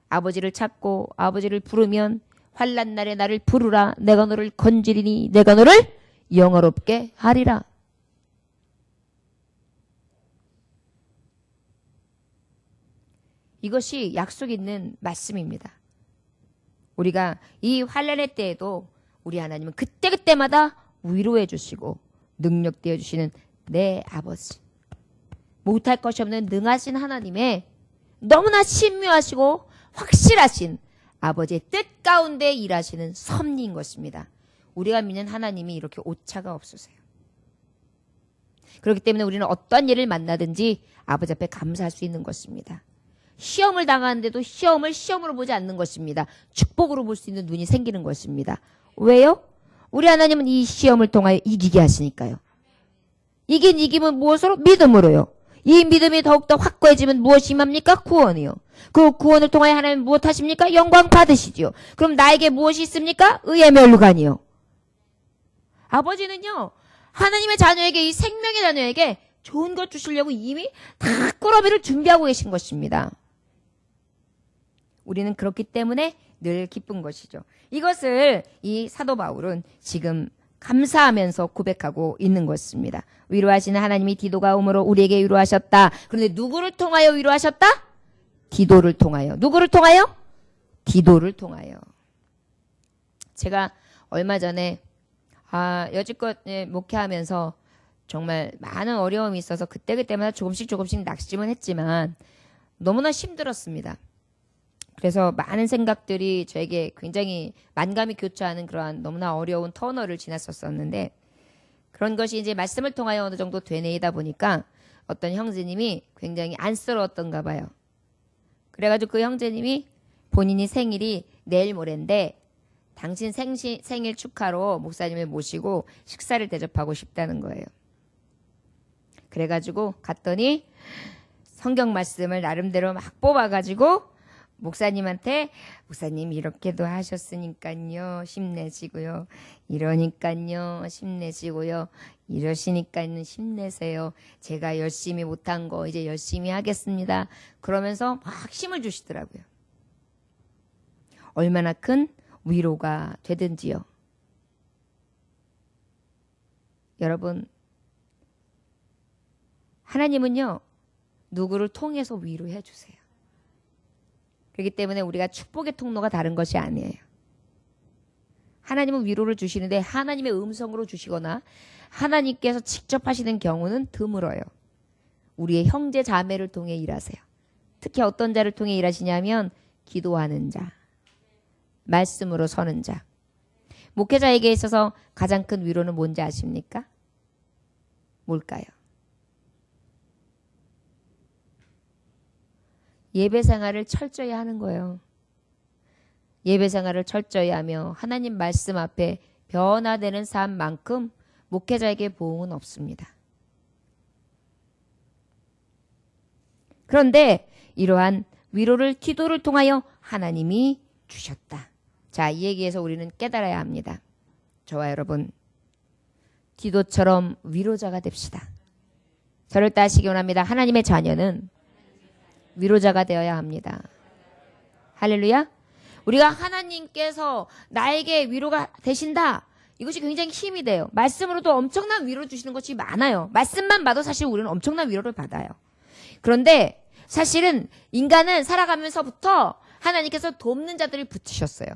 아버지를 찾고 아버지를 부르면 환난 날에 나를 부르라. 내가 너를 건지리니 내가 너를 영어롭게 하리라. 이것이 약속 있는 말씀입니다. 우리가 이 환난의 때에도 우리 하나님은 그때그때마다 위로해 주시고 능력되어 주시는 내 아버지. 못할 것이 없는 능하신 하나님의 너무나 신묘하시고 확실하신 아버지의 뜻 가운데 일하시는 섭리인 것입니다. 우리가 믿는 하나님이 이렇게 오차가 없으세요. 그렇기 때문에 우리는 어떤 일을 만나든지 아버지 앞에 감사할 수 있는 것입니다. 시험을 당하는데도 시험을 시험으로 보지 않는 것입니다. 축복으로 볼 수 있는 눈이 생기는 것입니다. 왜요? 우리 하나님은 이 시험을 통하여 이기게 하시니까요. 이기면 무엇으로? 믿음으로요. 이 믿음이 더욱더 확고해지면 무엇이 임합니까? 구원이요. 그 구원을 통하여 하나님 무엇 하십니까? 영광 받으시지요. 그럼 나에게 무엇이 있습니까? 의의 멸관이요. 아버지는요. 하나님의 자녀에게 이 생명의 자녀에게 좋은 것 주시려고 이미 다 꾸러미를 준비하고 계신 것입니다. 우리는 그렇기 때문에 늘 기쁜 것이죠. 이것을 이 사도 바울은 지금 감사하면서 고백하고 있는 것입니다. 위로하시는 하나님이 디도가 오므로 우리에게 위로하셨다. 그런데 누구를 통하여 위로하셨다? 디도를 통하여. 누구를 통하여? 디도를 통하여. 제가 얼마 전에 여지껏 목회하면서 정말 많은 어려움이 있어서 그때그때마다 조금씩 낙심은 했지만 너무나 힘들었습니다. 그래서 많은 생각들이 저에게 굉장히 만감이 교차하는 그러한 너무나 어려운 터널을 지났었는데 그런 것이 이제 말씀을 통하여 어느 정도 되뇌이다 보니까 어떤 형제님이 굉장히 안쓰러웠던가 봐요. 그래가지고 그 형제님이 본인이 생일이 내일 모레인데 당신 생일 축하로 목사님을 모시고 식사를 대접하고 싶다는 거예요. 그래가지고 갔더니 성경 말씀을 나름대로 막 뽑아가지고 목사님한테 목사님 이렇게도 하셨으니까요 힘내시고요 이러니까요 힘내시고요 이러시니까는 힘내세요 제가 열심히 못한 거 이제 열심히 하겠습니다 그러면서 막 힘을 주시더라고요. 얼마나 큰 위로가 되든지요. 여러분 하나님은요 누구를 통해서 위로해 주세요. 그렇기 때문에 우리가 축복의 통로가 다른 것이 아니에요. 하나님은 위로를 주시는데 하나님의 음성으로 주시거나 하나님께서 직접 하시는 경우는 드물어요. 우리의 형제 자매를 통해 일하세요. 특히 어떤 자를 통해 일하시냐면 기도하는 자, 말씀으로 서는 자. 목회자에게 있어서 가장 큰 위로는 뭔지 아십니까? 뭘까요? 예배 생활을 철저히 하는 거예요. 예배 생활을 철저히 하며 하나님 말씀 앞에 변화되는 삶만큼 목회자에게 보응은 없습니다. 그런데 이러한 위로를 기도를 통하여 하나님이 주셨다. 자, 이 얘기에서 우리는 깨달아야 합니다. 저와 여러분, 디도처럼 위로자가 됩시다. 저를 따르시기 원합니다. 하나님의 자녀는 위로자가 되어야 합니다. 할렐루야. 우리가 하나님께서 나에게 위로가 되신다. 이것이 굉장히 힘이 돼요. 말씀으로도 엄청난 위로를 주시는 것이 많아요. 말씀만 봐도 사실 우리는 엄청난 위로를 받아요. 그런데 사실은 인간은 살아가면서부터 하나님께서 돕는 자들을 붙이셨어요.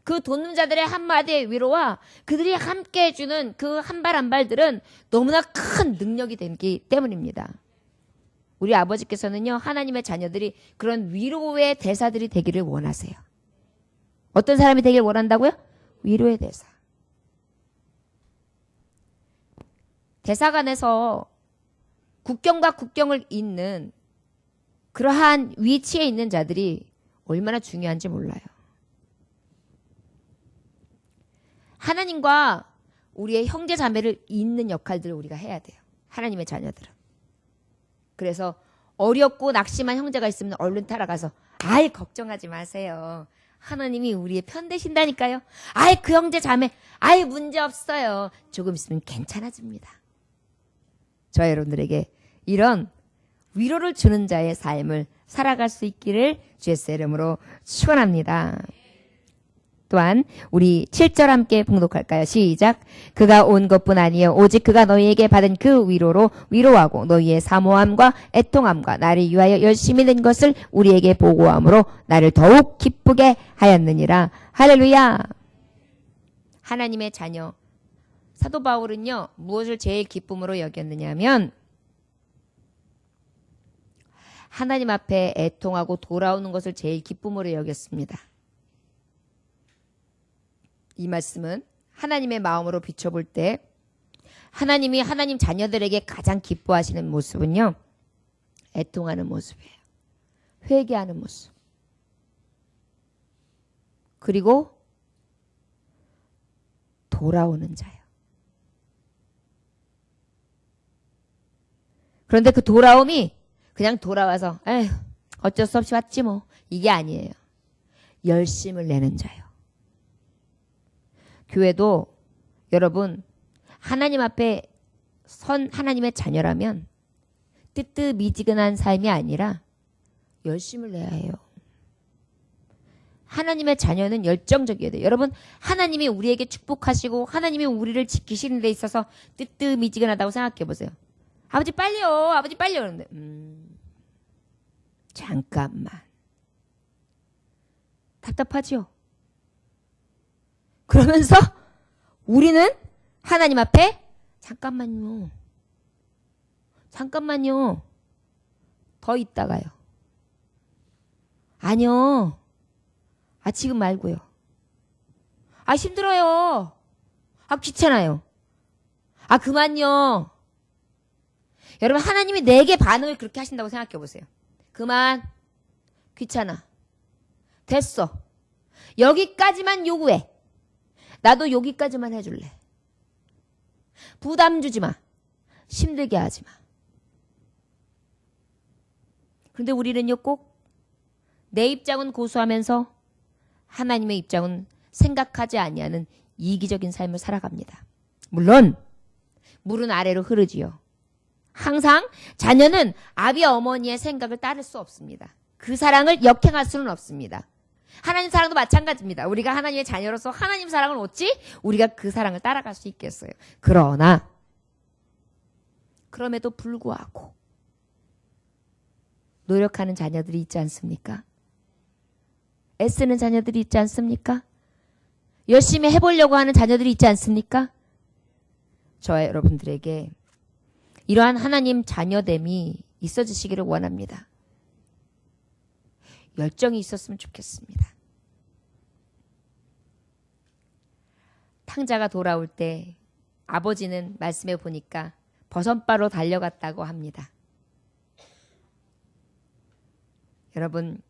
그 돕는 자들의 한마디의 위로와 그들이 함께 해주는 그 한 발 한 발들은 너무나 큰 능력이 되기 때문입니다. 우리 아버지께서는요, 하나님의 자녀들이 그런 위로의 대사들이 되기를 원하세요. 어떤 사람이 되길 원한다고요? 위로의 대사. 대사관에서 국경과 국경을 잇는 그러한 위치에 있는 자들이 얼마나 중요한지 몰라요. 하나님과 우리의 형제 자매를 잇는 역할들을 우리가 해야 돼요. 하나님의 자녀들은. 그래서 어렵고 낙심한 형제가 있으면 얼른 따라가서 아이 걱정하지 마세요. 하나님이 우리의 편 되신다니까요. 아이 그 형제 자매 아이 문제 없어요. 조금 있으면 괜찮아집니다. 저 여러분들에게 이런 위로를 주는 자의 삶을 살아갈 수 있기를 주의 이름으로 축원합니다. 또한 우리 7절 함께 봉독할까요? 시작. 그가 온 것뿐 아니요 오직 그가 너희에게 받은 그 위로로 위로하고 너희의 사모함과 애통함과 나를 위하여 열심히 낸 것을 우리에게 보고함으로 나를 더욱 기쁘게 하였느니라. 할렐루야. 하나님의 자녀 사도 바울은요 무엇을 제일 기쁨으로 여겼느냐 하면 하나님 앞에 애통하고 돌아오는 것을 제일 기쁨으로 여겼습니다. 이 말씀은 하나님의 마음으로 비춰볼 때 하나님이 하나님 자녀들에게 가장 기뻐하시는 모습은요. 애통하는 모습이에요. 회개하는 모습. 그리고 돌아오는 자예요. 그런데 그 돌아옴이 그냥 돌아와서 에휴 어쩔 수 없이 왔지 뭐 이게 아니에요. 열심을 내는 자예요. 교회도 여러분 하나님 앞에 선 하나님의 자녀라면 뜨뜻미지근한 삶이 아니라 열심을 내야 해요. 하나님의 자녀는 열정적이어야 돼요. 여러분 하나님이 우리에게 축복하시고 하나님이 우리를 지키시는 데 있어서 뜨뜻미지근하다고 생각해 보세요. 아버지 빨리요. 아버지 빨리요. 그런데 잠깐만. 답답하지요? 그러면서 우리는 하나님 앞에 잠깐만요. 더 있다가요. 아니요. 지금 말고요. 힘들어요. 귀찮아요. 그만요. 여러분 하나님이 내게 반응을 그렇게 하신다고 생각해 보세요. 그만. 귀찮아. 됐어. 여기까지만 요구해. 나도 여기까지만 해줄래. 부담 주지 마. 힘들게 하지 마. 그런데 우리는요 꼭 내 입장은 고수하면서 하나님의 입장은 생각하지 아니하는 이기적인 삶을 살아갑니다. 물론 물은 아래로 흐르지요. 항상 자녀는 아비 어머니의 생각을 따를 수 없습니다. 그 사랑을 역행할 수는 없습니다. 하나님 사랑도 마찬가지입니다. 우리가 하나님의 자녀로서 하나님 사랑을 어찌 우리가 그 사랑을 따라갈 수 있겠어요. 그러나 그럼에도 불구하고 노력하는 자녀들이 있지 않습니까? 애쓰는 자녀들이 있지 않습니까? 열심히 해보려고 하는 자녀들이 있지 않습니까? 저와 여러분들에게 이러한 하나님 자녀됨이 있어지시기를 원합니다. 열정이 있었으면 좋겠습니다. 탕자가 돌아올 때 아버지는 말씀해 보니까 버선바로 달려갔다고 합니다. 여러분,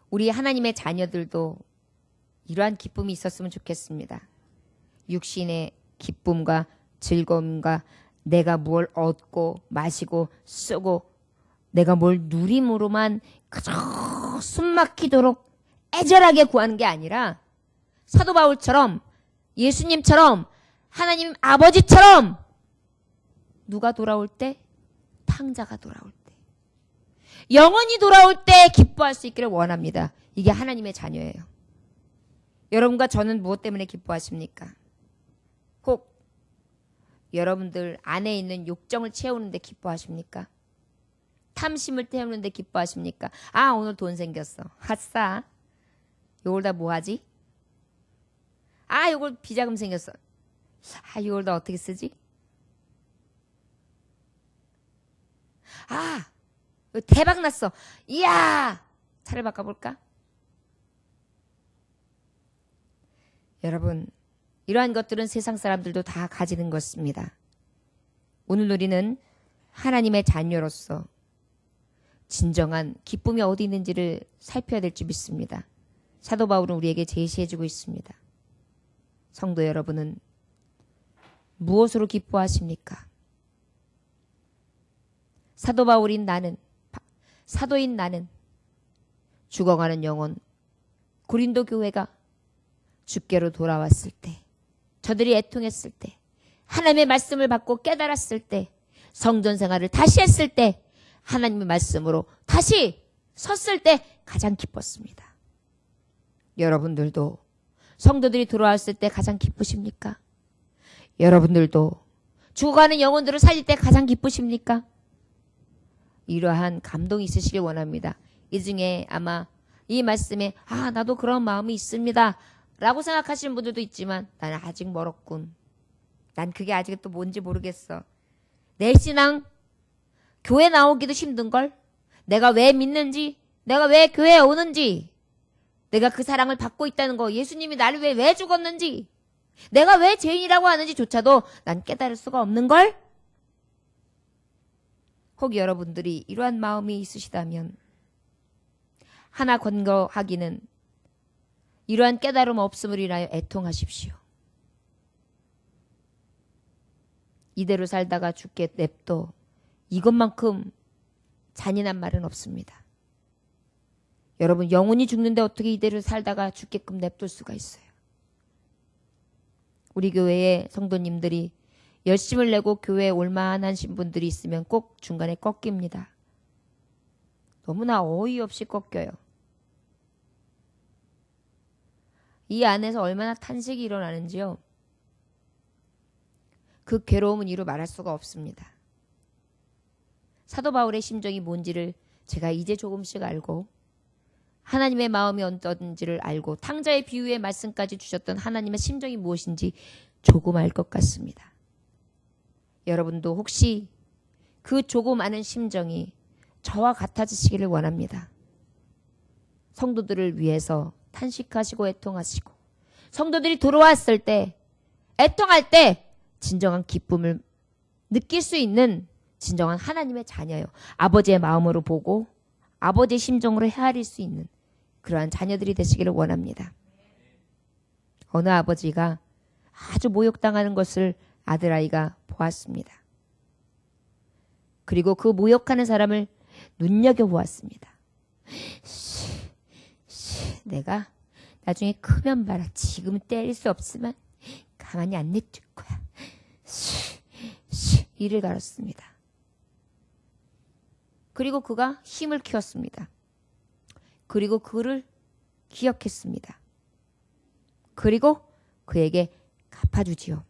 우리 하나님의 자녀들도 이러한 기쁨이 있었으면 좋겠습니다. 육신의 기쁨과 즐거움과 내가 뭘 얻고 마시고 쓰고 내가 뭘 누림으로만 그저 숨막히도록 애절하게 구하는 게 아니라 사도 바울처럼 예수님처럼 하나님 아버지처럼 누가 돌아올 때? 탕자가 돌아올 때. 영원히 돌아올 때 기뻐할 수 있기를 원합니다. 이게 하나님의 자녀예요. 여러분과 저는 무엇 때문에 기뻐하십니까? 혹 여러분들 안에 있는 욕정을 채우는데 기뻐하십니까? 탐심을 태우는데 기뻐하십니까? 오늘 돈 생겼어. 아싸. 요걸 다 뭐하지? 요걸 비자금 생겼어. 요걸 다 어떻게 쓰지? 대박 났어. 이야! 차를 바꿔볼까? 여러분, 이러한 것들은 세상 사람들도 다 가지는 것입니다. 오늘 우리는 하나님의 자녀로서 진정한 기쁨이 어디 있는지를 살펴야 될 줄 믿습니다. 사도 바울은 우리에게 제시해주고 있습니다. 성도 여러분은 무엇으로 기뻐하십니까? 사도 바울인 나는, 사도인 나는 죽어가는 영혼 고린도 교회가 주께로 돌아왔을 때, 저들이 애통했을 때, 하나님의 말씀을 받고 깨달았을 때, 성전 생활을 다시 했을 때, 하나님의 말씀으로 다시 섰을 때 가장 기뻤습니다. 여러분들도 성도들이 돌아왔을 때 가장 기쁘십니까? 여러분들도 죽어가는 영혼들을 살릴 때 가장 기쁘십니까? 이러한 감동이 있으시길 원합니다. 이 중에 아마 이 말씀에 나도 그런 마음이 있습니다 라고 생각하시는 분들도 있지만 나는 아직 멀었군. 난 그게 아직 또 뭔지 모르겠어. 내 신앙 교회 나오기도 힘든걸? 내가 왜 믿는지, 내가 왜 교회에 오는지, 내가 그 사랑을 받고 있다는 거, 예수님이 나를 왜 죽었는지, 내가 왜 죄인이라고 하는지조차도 난 깨달을 수가 없는걸? 혹 여러분들이 이러한 마음이 있으시다면 하나 권고하기는 이러한 깨달음 없음을 인하여 애통하십시오. 이대로 살다가 죽게 냅둬 이것만큼 잔인한 말은 없습니다. 여러분 영혼이 죽는데 어떻게 이대로 살다가 죽게끔 냅둘 수가 있어요. 우리 교회의 성도님들이 열심을 내고 교회에 올만하신 분들이 있으면 꼭 중간에 꺾입니다. 너무나 어이없이 꺾여요. 이 안에서 얼마나 탄식이 일어나는지요. 그 괴로움은 이루 말할 수가 없습니다. 사도 바울의 심정이 뭔지를 제가 이제 조금씩 알고 하나님의 마음이 어떤지를 알고 탕자의 비유의 말씀까지 주셨던 하나님의 심정이 무엇인지 조금 알 것 같습니다. 여러분도 혹시 그 조금 아는 심정이 저와 같아지시기를 원합니다. 성도들을 위해서 탄식하시고 애통하시고 성도들이 돌아왔을 때 애통할 때 진정한 기쁨을 느낄 수 있는 진정한 하나님의 자녀요. 아버지의 마음으로 보고 아버지의 심정으로 헤아릴 수 있는 그러한 자녀들이 되시기를 원합니다. 어느 아버지가 아주 모욕당하는 것을 아들아이가 보았습니다. 그리고 그 모욕하는 사람을 눈여겨보았습니다. 내가 나중에 크면 봐라. 지금은 때릴 수 없지만 가만히 안 냅둘 거야. 이를 갈았습니다. 그리고 그가 힘을 키웠습니다. 그리고 그를 기억했습니다. 그리고 그에게 갚아주지요.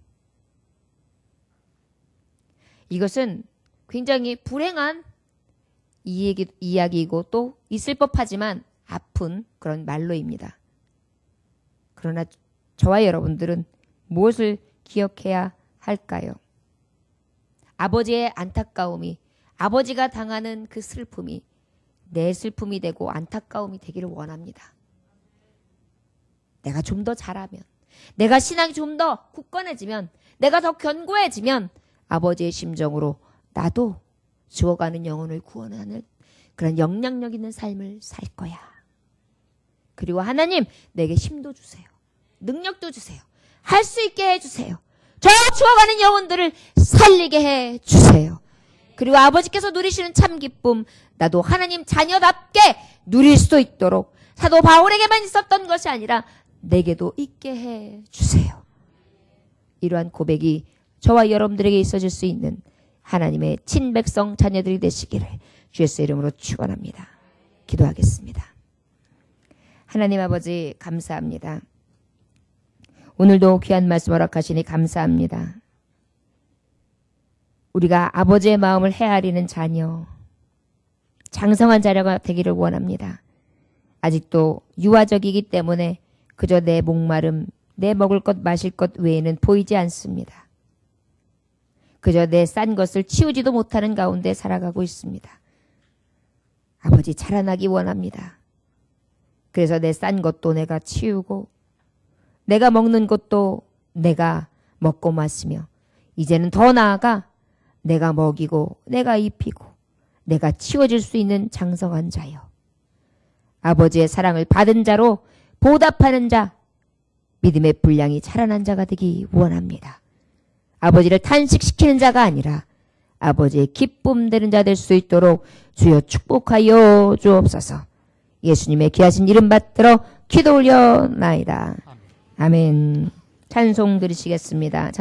이것은 굉장히 불행한 이야기이고 또 있을 법하지만 아픈 그런 말로입니다. 그러나 저와 여러분들은 무엇을 기억해야 할까요? 아버지의 안타까움이, 아버지가 당하는 그 슬픔이 내 슬픔이 되고 안타까움이 되기를 원합니다. 내가 좀 더 잘하면, 내가 신앙이 좀 더 굳건해지면, 내가 더 견고해지면 아버지의 심정으로 나도 죽어가는 영혼을 구원하는 그런 영향력 있는 삶을 살 거야. 그리고 하나님 내게 힘도 주세요. 능력도 주세요. 할 수 있게 해주세요. 저 죽어가는 영혼들을 살리게 해주세요. 그리고 아버지께서 누리시는 참 기쁨 나도 하나님 자녀답게 누릴 수 있도록 사도 바울에게만 있었던 것이 아니라 내게도 있게 해주세요. 이러한 고백이 저와 여러분들에게 있어질 수 있는 하나님의 친백성 자녀들이 되시기를 주 예수의 이름으로 축원합니다. 기도하겠습니다. 하나님 아버지 감사합니다. 오늘도 귀한 말씀 허락하시니 감사합니다. 우리가 아버지의 마음을 헤아리는 자녀, 장성한 자녀가 되기를 원합니다. 아직도 유아적이기 때문에 그저 내 목마름, 내 먹을 것 마실 것 외에는 보이지 않습니다. 그저 내 싼 것을 치우지도 못하는 가운데 살아가고 있습니다. 아버지 자라나기 원합니다. 그래서 내 싼 것도 내가 치우고 내가 먹는 것도 내가 먹고 마시며 이제는 더 나아가 내가 먹이고 내가 입히고 내가 치워줄 수 있는 장성한 자요. 아버지의 사랑을 받은 자로 보답하는 자, 믿음의 분량이 자라난 자가 되기 원합니다. 아버지를 탄식시키는 자가 아니라 아버지의 기쁨 되는 자 될 수 있도록 주여 축복하여 주옵소서. 예수님의 귀하신 이름 받들어 기도 올려나이다. 아멘. 찬송 드리시겠습니다.